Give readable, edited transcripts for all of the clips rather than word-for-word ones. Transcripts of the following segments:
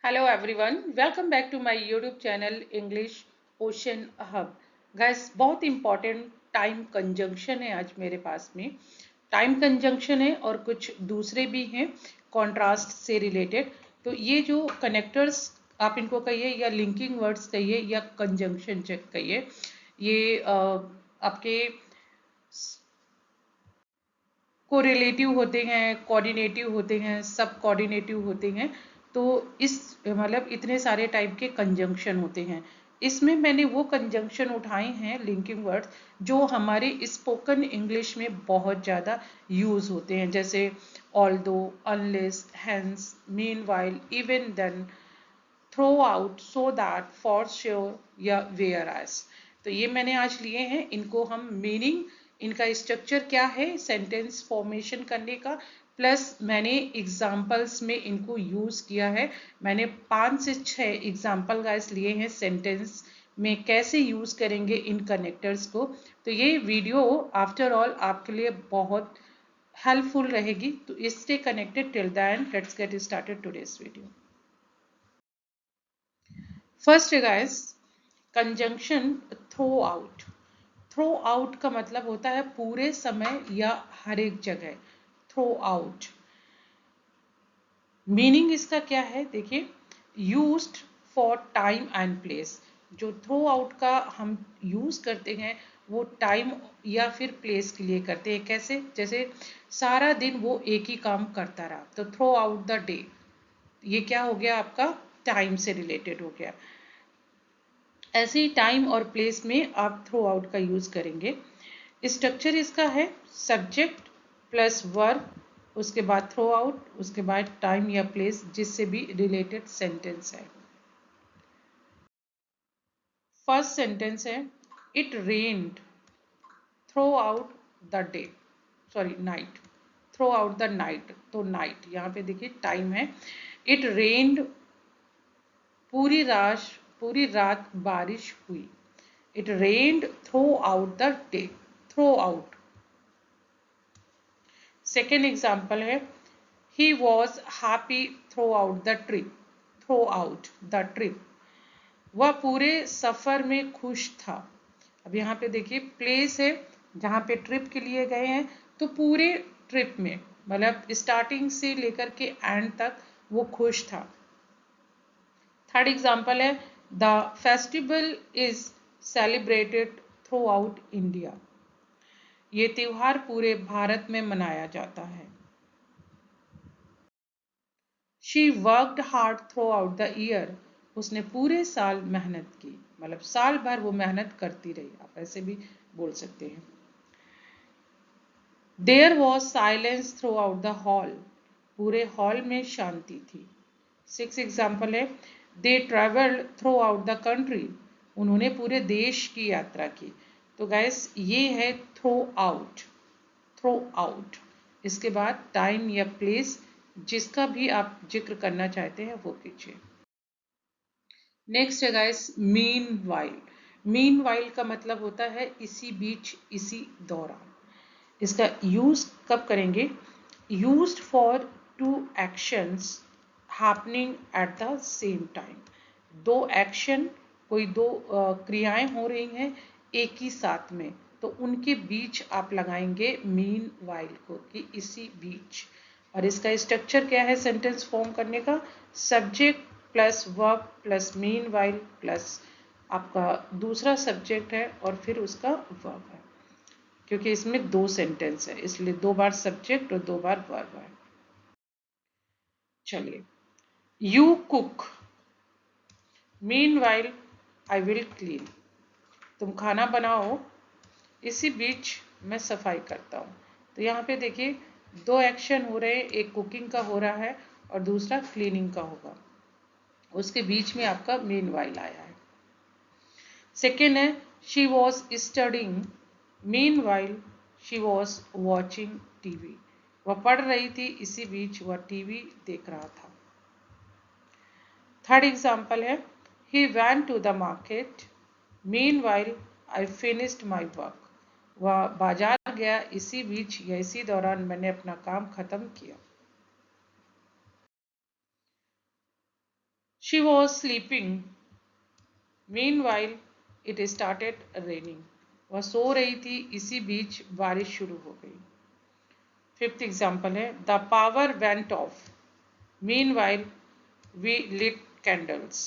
Hello everyone, welcome back to my YouTube channel English Ocean Hub. Guys, बहुत important time conjunction है आज मेरे पास में। टाइम कंजंक्शन है और कुछ दूसरे भी हैं कॉन्ट्रास्ट से रिलेटेड। तो ये जो कनेक्टर्स आप इनको कहिए या लिंकिंग वर्ड्स कहिए या कंजंक्शन चेक कहिए, ये आपके कोरिलेटिव होते हैं, कोऑर्डिनेटिव होते हैं, सब कोऑर्डिनेटिव होते हैं। तो इस मतलब इतने सारे टाइप के कंजंक्शन होते हैं। इसमें मैंने वो कंजंक्शन उठाए हैं लिंकिंग वर्ड्स जो हमारे स्पोकन इंग्लिश में बहुत ज़्यादा यूज होते हैं, जैसे although, unless, hence, meanwhile, even then, throughout, so that, for sure या वेयर एज। तो ये मैंने आज लिए हैं। इनको हम मीनिंग, इनका स्ट्रक्चर क्या है सेंटेंस फॉर्मेशन करने का, प्लस मैंने एग्जाम्पल्स में इनको यूज किया है। मैंने 5 से 6 एग्जाम्पल गाइस लिए हैं सेंटेंस में कैसे यूज करेंगे इन कनेक्टर्स को। तो ये वीडियो आफ्टर ऑल आपके लिए बहुत हेल्पफुल रहेगी। तो stay connected till the end. Let's get started today's video. First है guys conjunction throughout. Throughout का मतलब होता है पूरे समय या हर एक जगह। थ्रो आउट मीनिंग इसका क्या है, देखिए, used for time and place. जो थ्रो आउट का हम यूज करते हैं वो टाइम या फिर प्लेस के लिए करते हैं। कैसे? जैसे सारा दिन वो एक ही काम करता रहा, तो थ्रो आउट द डे, ये क्या हो गया आपका, टाइम से रिलेटेड हो गया। ऐसे ही टाइम और प्लेस में आप थ्रो आउट का यूज करेंगे। स्ट्रक्चर इसका है सब्जेक्ट प्लस वर्ब, उसके बाद थ्रो आउट, उसके बाद टाइम या प्लेस जिससे भी रिलेटेड सेंटेंस है। फर्स्ट सेंटेंस है it rained throughout the day, sorry night, throughout the night. तो नाइट यहाँ पे देखिए टाइम है। इट रेन्ड, पूरी रात बारिश हुई। It rained throughout the day, throughout. Second example है he was happy throughout the trip, throughout the trip, वह पूरे सफर में खुश था। अब यहाँ पे देखिए प्लेस है जहाँ पे ट्रिप के लिए गए हैं, तो पूरे ट्रिप में मतलब स्टार्टिंग से लेकर के एंड तक वो खुश था। थर्ड एग्जाम्पल है the festival is celebrated through out India, ये त्योहार पूरे भारत में मनाया जाता है। She worked hard through out the year, उसने पूरे साल मेहनत की, मतलब साल भर वो मेहनत करती रही, आप ऐसे भी बोल सकते हैं। There was silence throughout the hall, पूरे हॉल में शांति थी। सिक्स एग्जाम्पल है they travelled throughout the country, उन्होंने पूरे देश की यात्रा की। तो गैस ये है थ्रो आउट, थ्रो आउट। इसके बाद टाइम या प्लेस जिसका भी आप जिक्र करना चाहते हैं वो कीजिए। नेक्स्ट है guys mean while. Mean while का मतलब होता है इसी बीच, इसी दौरान। इसका यूज कब करेंगे, used for two actions happening at the same time. दो एक्शन, कोई दो क्रियाएं हो रही हैं एक ही साथ में, तो उनके बीच आप लगाएंगे मीन वाइल को, कि इसी बीच। और इसका स्ट्रक्चर क्या है सेंटेंस फॉर्म करने का, subject plus verb plus mean while plus आपका दूसरा सब्जेक्ट है और फिर उसका वर्ब है, क्योंकि इसमें दो सेंटेंस है इसलिए दो बार सब्जेक्ट और दो बार वर्ब है। चलिए, you cook mean while I will clean, तुम खाना बनाओ इसी बीच मैं सफाई करता हूँ। तो यहाँ पे देखिए दो एक्शन हो रहे हैं, एक कुकिंग का हो रहा है और दूसरा क्लीनिंग का होगा, उसके बीच में आपका मीन वाइल आया है। सेकेंड है she was studying mean while she was watching TV, वह पढ़ रही थी इसी बीच वह टीवी देख रहा था। थर्ड एग्जाम्पल है he went to the market meanwhile I finished my work, वह बाजार गया इसी बीच या इसी दौरान मैंने अपना काम खत्म किया। She was sleeping meanwhile it started raining. वह सो रही थी, इसी बीच बारिश शुरू हो गई। फिफ्थ एग्जाम्पल है the power went off meanwhile we lit candles.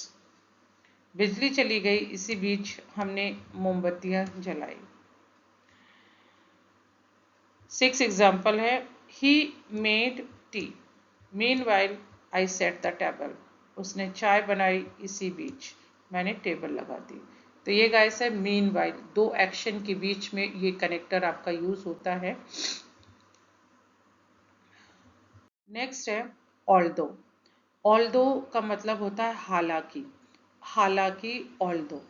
बिजली चली गई, इसी बीच हमने मोमबत्तियां जलाई। सिक्स एग्जाम्पल है he made tea meanwhile I set the table. उसने चाय बनाई, इसी बीच मैंने टेबल लगा दी। तो ये गाइस है मीनवाइल, दो एक्शन के बीच में ये कनेक्टर आपका यूज होता है। नेक्स्ट है ऑल्दो। ऑल्दो का मतलब होता है हालांकि, हालांकि ऑल्दो।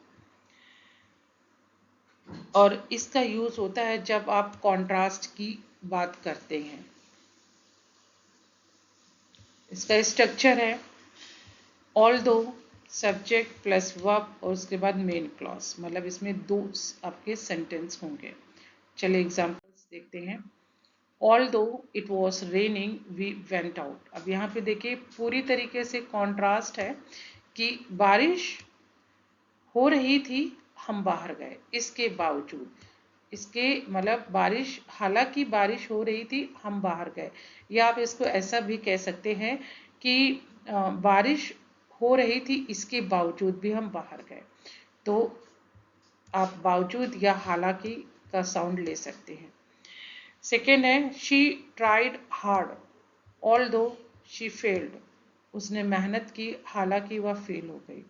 और इसका यूज होता है जब आप कॉन्ट्रास्ट की बात करते हैं। इसका स्ट्रक्चर है ऑल्दो सब्जेक्ट प्लस वर्ब और उसके बाद मेन क्लॉज, मतलब इसमें दो आपके सेंटेंस होंगे। चलिए एग्जांपल्स देखते हैं। Although it was raining we went out. अब यहाँ पे देखिए पूरी तरीके से कॉन्ट्रास्ट है कि बारिश हो रही थी, हम बाहर गए, इसके बावजूद, इसके मतलब बारिश, हालांकि बारिश हो रही थी हम बाहर गए। या आप इसको ऐसा भी कह सकते हैं कि बारिश हो रही थी इसके बावजूद भी हम बाहर गए। तो आप बावजूद या हालांकि का साउंड ले सकते हैं। सेकेंड है she tried hard although she failed. उसने मेहनत की, हालांकि वह फेल हो गई।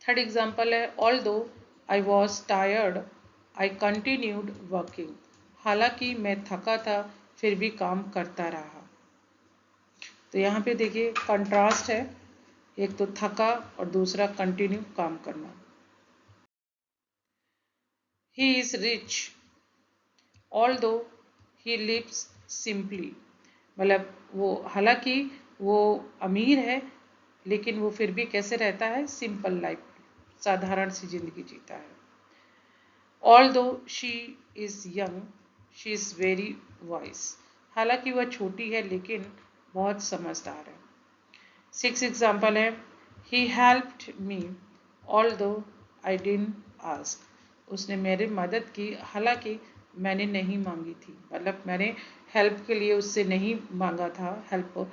थर्ड एग्जाम्पल है although I was tired I continued working. हालांकि मैं थका था, फिर भी काम करता रहा। तो यहाँ पे देखिए कंट्रास्ट है, एक तो थका और दूसरा कंटिन्यू काम करना। He is rich although he lives simply. मतलब वो हालांकि वो अमीर है, लेकिन वो फिर भी कैसे रहता है, सिंपल लाइफ, साधारण सी जिंदगी जीता है। Although she is young she is very wise. हालांकि वह छोटी है लेकिन बहुत समझदार है। सिक्स एग्जाम्पल है he helped me although I didn't ask. उसने मेरी मदद की, हालांकि मैंने नहीं मांगी थी। मतलब मैंने हेल्प के लिए उससे नहीं मांगा था हेल्प,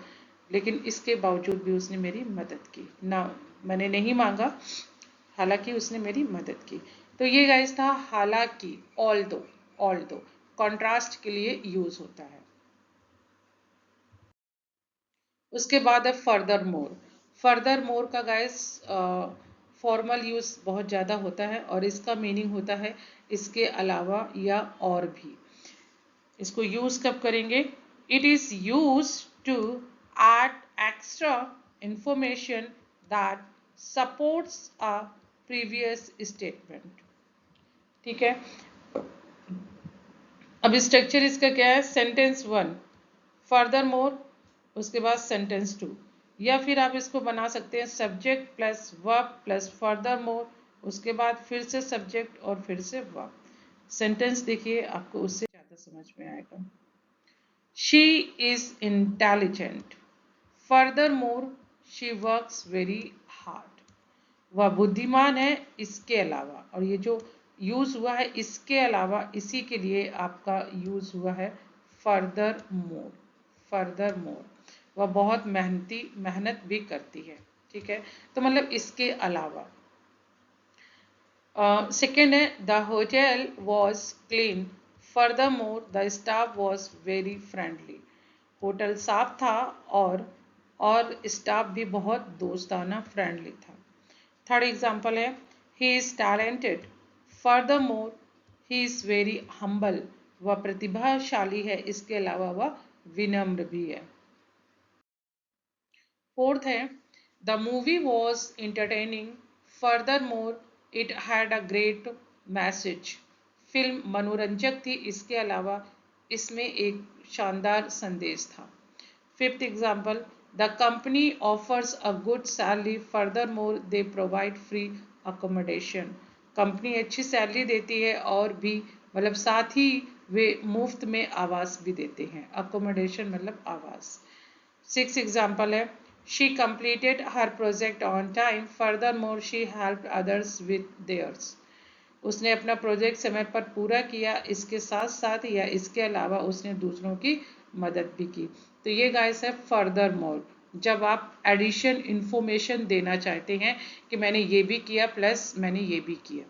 लेकिन इसके बावजूद भी उसने मेरी मदद की ना, मैंने नहीं मांगा, हालांकि उसने मेरी मदद की। तो ये गाइस था हालांकि, ऑल्दो। ऑल्दो कॉन्ट्रास्ट के लिए यूज होता है। उसके बाद है फर्दर मोर। फर्दर मोर का गाइस फॉर्मल यूज बहुत ज़्यादा होता है और इसका मीनिंग होता है इसके अलावा या और भी। इसको यूज कब करेंगे? It is use to add extra information that supports a previous statement. ठीक है, अब स्ट्रक्चर इसका क्या है? सेंटेंस वन फर्दर मोर, उसके बाद सेंटेंस टू, या फिर आप इसको बना सकते हैं subject plus verb plus further more, उसके बाद फिर से सब्जेक्ट और फिर से वर्ब। सेंटेंस देखिए, आपको उससे ज़्यादा समझ में आएगा। She is intelligent further more she works very hard. वह बुद्धिमान है, इसके अलावा, और ये जो यूज हुआ है इसके अलावा, इसी के लिए आपका यूज हुआ है फर्दर मोर। फर्दर मोर, वह बहुत मेहनत भी करती है। ठीक है, तो मतलब इसके अलावा। सेकेंड है the hotel was clean further more the staff was very friendly. Hotel साफ था और स्टाफ भी बहुत दोस्ताना फ्रेंडली था। थर्ड एग्जाम्पल है he is talented further more he is very humble. वह प्रतिभाशाली है, इसके अलावा वह विनम्र भी है। फोर्थ है the movie was entertaining further more it had a great message. Film मनोरंजक थी, इसके अलावा इसमें एक शानदार संदेश था। Fifth example the company offers a good salary further more they provide free accommodation. Company अच्छी सैलरी देती है और भी मतलब साथ ही वे मुफ्त में आवास भी देते हैं। अकोमोडेशन मतलब आवास। सिक्स एग्जाम्पल है She completed her project on time. Furthermore, she helped others with theirs. उसने अपना प्रोजेक्ट समय पर पूरा किया, इसके साथ साथ या इसके अलावा उसने दूसरों की मदद भी की। तो ये गाइस है फर्दर मोर, जब आप एडिशन इंफॉर्मेशन देना चाहते हैं कि मैंने ये भी किया प्लस मैंने ये भी किया।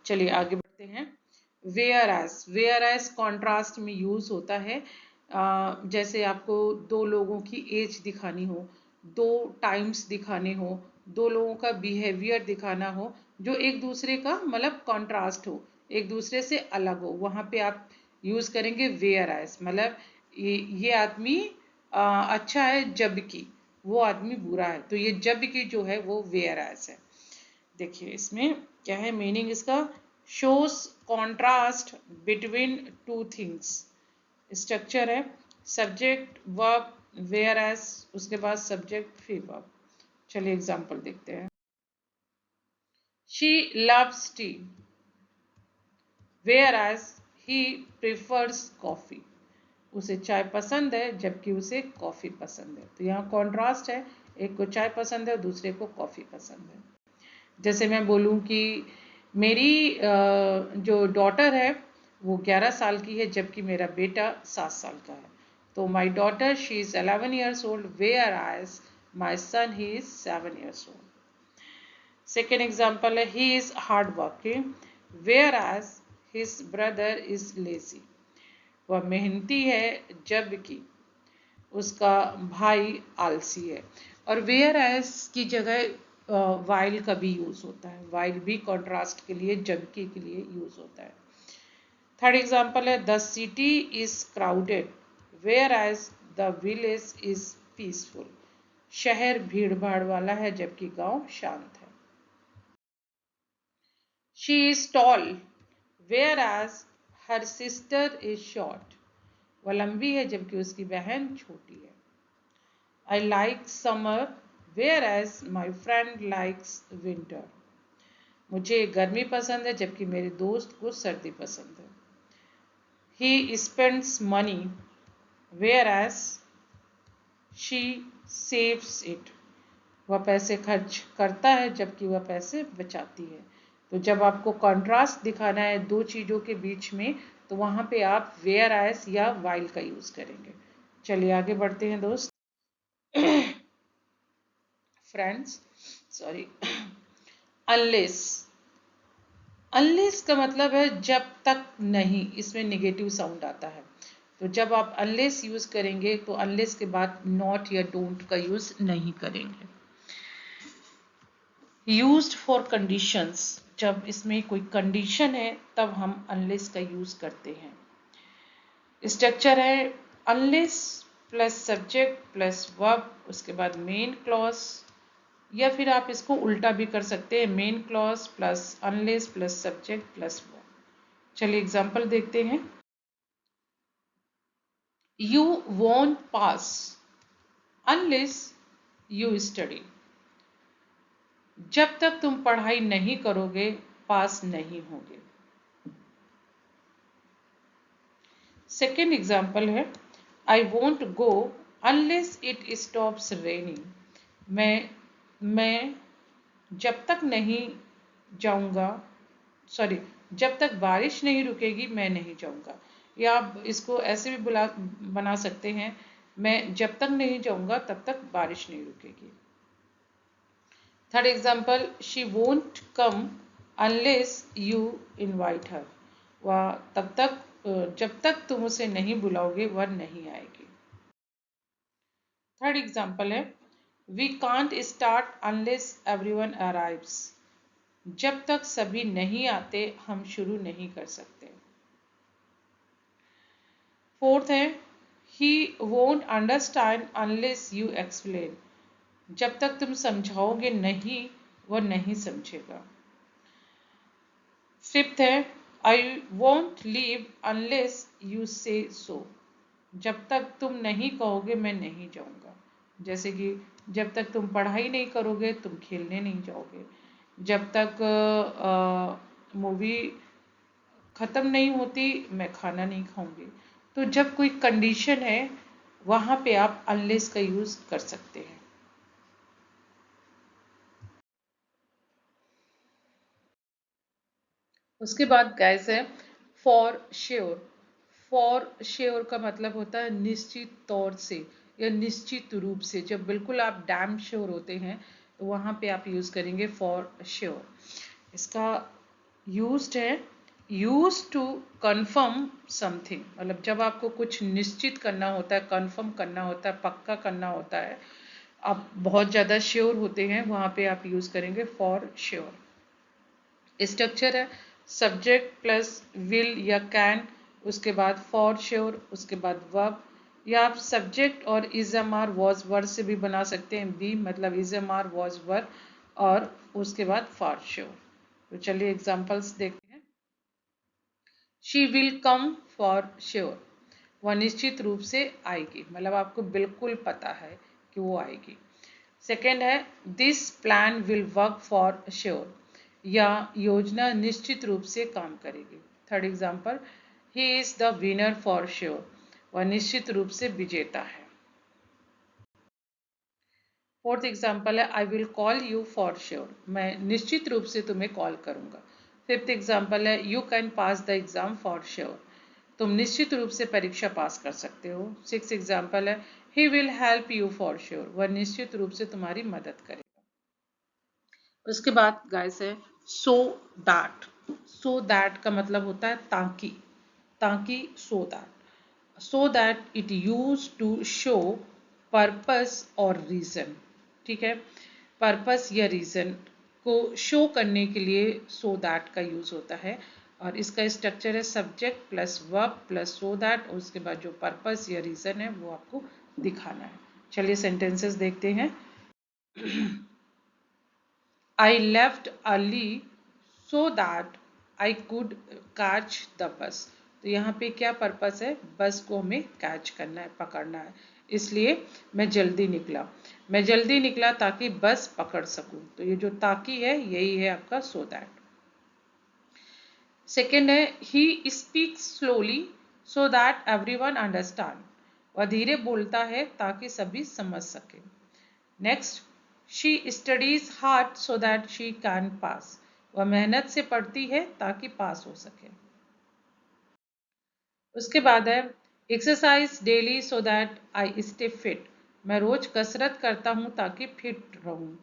चलिए आगे बढ़ते हैं। वेयर एज कॉन्ट्रास्ट में यूज होता है। जैसे आपको दो लोगों की एज दिखानी हो, दो टाइम्स दिखाने हो, दो लोगों का बिहेवियर दिखाना हो जो एक दूसरे का मतलब कॉन्ट्रास्ट हो, एक दूसरे से अलग हो, वहां पे आप यूज करेंगे वेयर एज। मतलब ये आदमी अच्छा है जबकि वो आदमी बुरा है, तो ये जबकि जो है वो वेयर एज है। देखिए इसमें क्या है मीनिंग इसका, shows contrast between two things. Structure है सब्जेक्ट वर्ब वेयर एज, उसके बाद सब्जेक्ट फिर वर्ब। चलिए एग्जांपल देखते हैं। She loves tea whereas he prefers coffee. उसे चाय पसंद है जबकि उसे कॉफी पसंद है। तो यहाँ कॉन्ट्रास्ट है, एक को चाय पसंद है और दूसरे को कॉफी पसंद है। जैसे मैं बोलूँ कि मेरी जो डॉटर है वो 11 साल की है जबकि मेरा बेटा 7 साल का है। तो my daughter she is 11 years old whereas my son he is 7 years old. Second example है he is hardworking whereas his brother is lazy. वह मेहनती है जबकि उसका भाई आलसी है। और वेयर एज की जगह वाइल का भी यूज होता है, वाइल भी कॉन्ट्रास्ट के लिए जबकि के लिए यूज होता है। थर्ड एग्जाम्पल है the city is crowded whereas the village is peaceful. शहर भीड़ भाड़ वाला है जबकि गांव शांत है। She is tall whereas her sister is short. वह लंबी है जबकि उसकी बहन छोटी है। I like summer whereas my friend likes winter. मुझे गर्मी पसंद है जबकि मेरे दोस्त को सर्दी पसंद है। He spends money whereas she saves it. वह पैसे खर्च करता है जबकि वह पैसे बचाती है। तो जब आपको कॉन्ट्रास्ट दिखाना है दो चीज़ों के बीच में तो वहाँ पे आप वेयर एज या वाइल का यूज करेंगे। चलिए आगे बढ़ते हैं दोस्त। Friends sorry. अनलेस, अनलेस का मतलब है जब तक नहीं, इसमें नेगेटिव साउंड आता है। तो जब आप अनलेस यूज करेंगे तो अनलेस के बाद नॉट या डोंट का यूज नहीं करेंगे। यूज्ड फॉर कंडीशंस, जब इसमें कोई कंडीशन है तब हम अनलेस का यूज करते हैं। स्ट्रक्चर है unless plus subject plus verb, उसके बाद मेन क्लॉज, या फिर आप इसको उल्टा भी कर सकते हैं main clause plus unless plus subject plus verb. चलिए एग्जांपल देखते हैं। You won't pass unless you study. जब तक तुम पढ़ाई नहीं करोगे पास नहीं होगे। सेकेंड एग्जाम्पल है I won't go unless it stops raining. मैं जब तक नहीं जाऊंगा, सॉरी, जब तक बारिश नहीं रुकेगी मैं नहीं जाऊंगा। या आप इसको ऐसे भी बना सकते हैं मैं जब तक नहीं जाऊंगा तब तक बारिश नहीं रुकेगी। Third example she won't come unless you invite हर। वह तब तक जब तक तुम उसे नहीं बुलाओगे वह नहीं आएगी। थर्ड एग्जाम्पल है we can't start unless everyone arrives. जब तक सभी नहीं आते हम शुरू नहीं कर सकते। फोर्थ है he won't understand unless you explain. जब तक तुम समझाओगे नहीं वह नहीं समझेगा। फिफ्थ है I won't leave unless you से सो। जब तक तुम नहीं कहोगे मैं नहीं जाऊंगा। जैसे कि जब तक तुम पढ़ाई नहीं करोगे तुम खेलने नहीं जाओगे। जब तक मूवी खत्म नहीं होती मैं खाना नहीं खाऊंगी। तो जब कोई कंडीशन है वहां पे आप अनलेस का यूज कर सकते हैं। उसके बाद गैस है फॉर श्योर। फॉर श्योर का मतलब होता है निश्चित तौर से या निश्चित रूप से, जब बिल्कुल आप डैम श्योर होते हैं तो वहां पे आप यूज करेंगे फॉर श्योर। इसका यूज्ड है यूज टू कंफर्म समथिंग, मतलब जब आपको कुछ निश्चित करना होता है, कंफर्म करना होता है, पक्का करना होता है, आप बहुत ज़्यादा श्योर होते हैं, वहां पे आप यूज करेंगे फॉर श्योर। स्ट्रक्चर है सब्जेक्ट प्लस विल या कैन, उसके बाद फॉर श्योर, उसके बाद वर्ब, या आप सब्जेक्ट और is am are was word से भी बना सकते हैं। बी मतलब is am are was word, और उसके बाद फॉर श्योर। तो चलिए एग्जांपल्स देखते हैं। She will come for sure, वह निश्चित रूप से आएगी, मतलब आपको बिल्कुल पता है कि वो आएगी। सेकेंड है this plan will work for sure, या योजना निश्चित रूप से काम करेगी। Third example he is the winner for sure, वह निश्चित रूप से विजेता है। फोर्थ एग्जाम्पल है I will call you for sure, मैं निश्चित रूप से तुम्हें कॉल करूंगा। फिफ्थ एग्जाम्पल है you can pass the exam for sure, तुम निश्चित रूप से परीक्षा पास कर सकते हो। सिक्स एग्जाम्पल है he will help you for sure, वह निश्चित रूप से तुम्हारी मदद करेगा। उसके बाद गाइस है सो दैट। सो दैट का मतलब होता है ताकि, ताकि so that, so that it use to show purpose और रीजन। ठीक है, पर्पस या रीजन को शो करने के लिए सो दैट का यूज होता है, और इसका स्ट्रक्चर है subject plus verb plus so that, और उसके बाद जो पर्पस या रीजन है वो आपको दिखाना है। चलिए सेंटेंसेस देखते हैं। I left early so that I could catch the bus। तो यहाँ पे क्या पर्पस है, बस को हमें कैच करना है, पकड़ना है, इसलिए मैं जल्दी निकला। मैं जल्दी निकला ताकि बस पकड़ सकूं, तो ये जो ताकि है यही है आपका सो दैट। सेकेंड है he speaks slowly so that everyone understand, वह धीरे बोलता है ताकि सभी समझ सके। Next she studies hard so that she can pass, वह मेहनत से पढ़ती है ताकि पास हो सके। उसके बाद है exercise daily so that I stay fit, मैं रोज कसरत करता हूं ताकि फिट रहूं।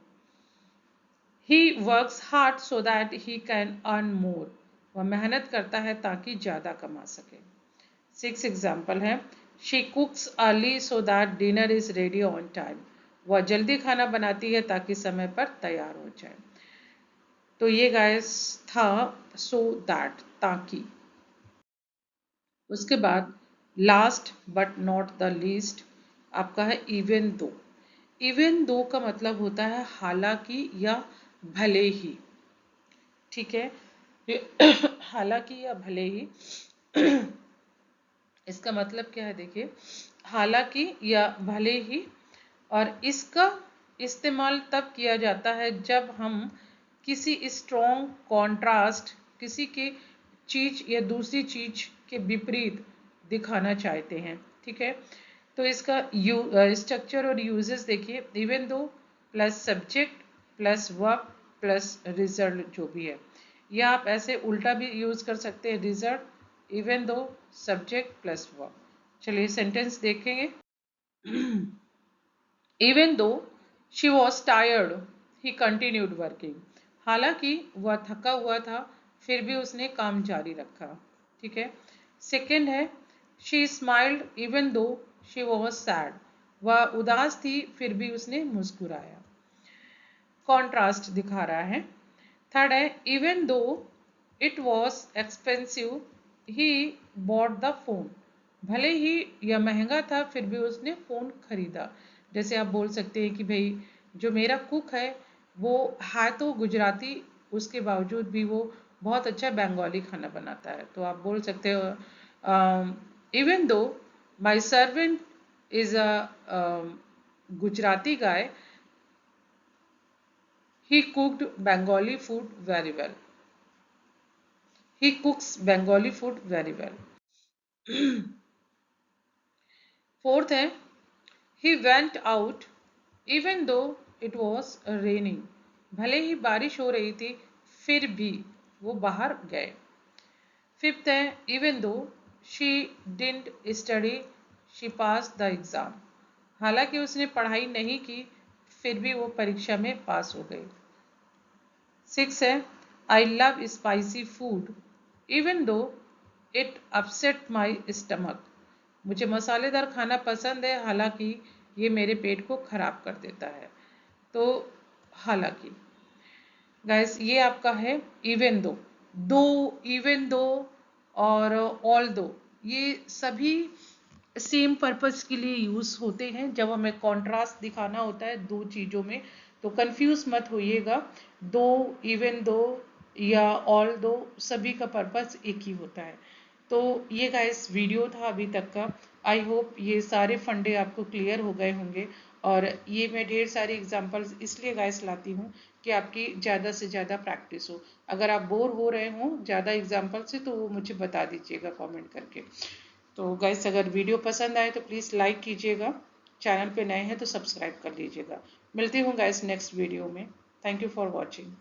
He works hard so that he can earn more, वह मेहनत करता है ताकि ज्यादा कमा सके। सिक्स एग्जाम्पल है she कुक्स early so that dinner is ready on time, वह जल्दी खाना बनाती है ताकि समय पर तैयार हो जाए। तो ये गाइस था सो दैट, ताकि। उसके बाद last but not the least आपका है इवन दो। इवन दो का मतलब होता है हालांकि या भले ही। ठीक है, हालांकि या भले ही, इसका मतलब क्या है देखिए, हालांकि या भले ही, और इसका इस्तेमाल तब किया जाता है जब हम किसी स्ट्रॉन्ग कॉन्ट्रास्ट, किसी के चीज या दूसरी चीज के विपरीत दिखाना चाहते हैं। ठीक है, तो इसका स्ट्रक्चर और यूजेस देखिए, even though plus subject plus verb plus result जो भी है, या आप ऐसे उल्टा भी यूज कर सकते हैं, result even though subject plus verb. चलिए सेंटेंस देखेंगे। Even though she was tired, he continued working। हालांकि वह थका हुआ था, फिर भी उसने काम जारी रखा। ठीक है, सेकेंड है she smiled even though she was sad। वह उदास थी फिर भी उसने मुस्कुराया, कॉन्ट्रास्ट दिखा रहा है। थर्ड है even though it was expensive he bought the phone, भले ही यह महंगा था फिर भी उसने फ़ोन खरीदा। जैसे आप बोल सकते हैं कि भाई जो मेरा कुक है वो है तो गुजराती, उसके बावजूद भी वो बहुत अच्छा बंगाली खाना बनाता है, तो आप बोल सकते हो even though my servant is a Gujarati guy, he cooked Bengali food very well। He cooks Bengali food very well। Fourth है He went out even though it was raining. भले ही बारिश हो रही थी फिर भी वो बाहर गए. Fifth है, even though she didn't study, she passed the exam. हालांकि उसने पढ़ाई नहीं की फिर भी वो परीक्षा में पास हो गई. Six है, I love spicy food even though it upset my stomach. मुझे मसालेदार खाना पसंद है हालांकि ये मेरे पेट को खराब कर देता है. तो हालांकि गाइस ये आपका है इवन दो. दो, इवन दो और ऑल दो, ये सभी सेम पर्पस के लिए यूज होते हैं जब हमें कॉन्ट्रास्ट दिखाना होता है दो चीजों में. तो कंफ्यूज मत होइएगा. दो, इवन दो या ऑल दो, सभी का पर्पस एक ही होता है. तो ये गाइस वीडियो था अभी तक का. आई होप ये सारे फंडे आपको क्लियर हो गए होंगे. और ये मैं ढेर सारे एग्जांपल्स इसलिए गाइस लाती हूँ कि आपकी ज़्यादा से ज़्यादा प्रैक्टिस हो. अगर आप बोर हो रहे हो ज़्यादा एग्जांपल से तो वो मुझे बता दीजिएगा कमेंट करके. तो गाइस अगर वीडियो पसंद आए तो प्लीज़ लाइक कीजिएगा. चैनल पे नए हैं तो सब्सक्राइब कर लीजिएगा. मिलती हूँ गाइस नेक्स्ट वीडियो में. Thank you for watching.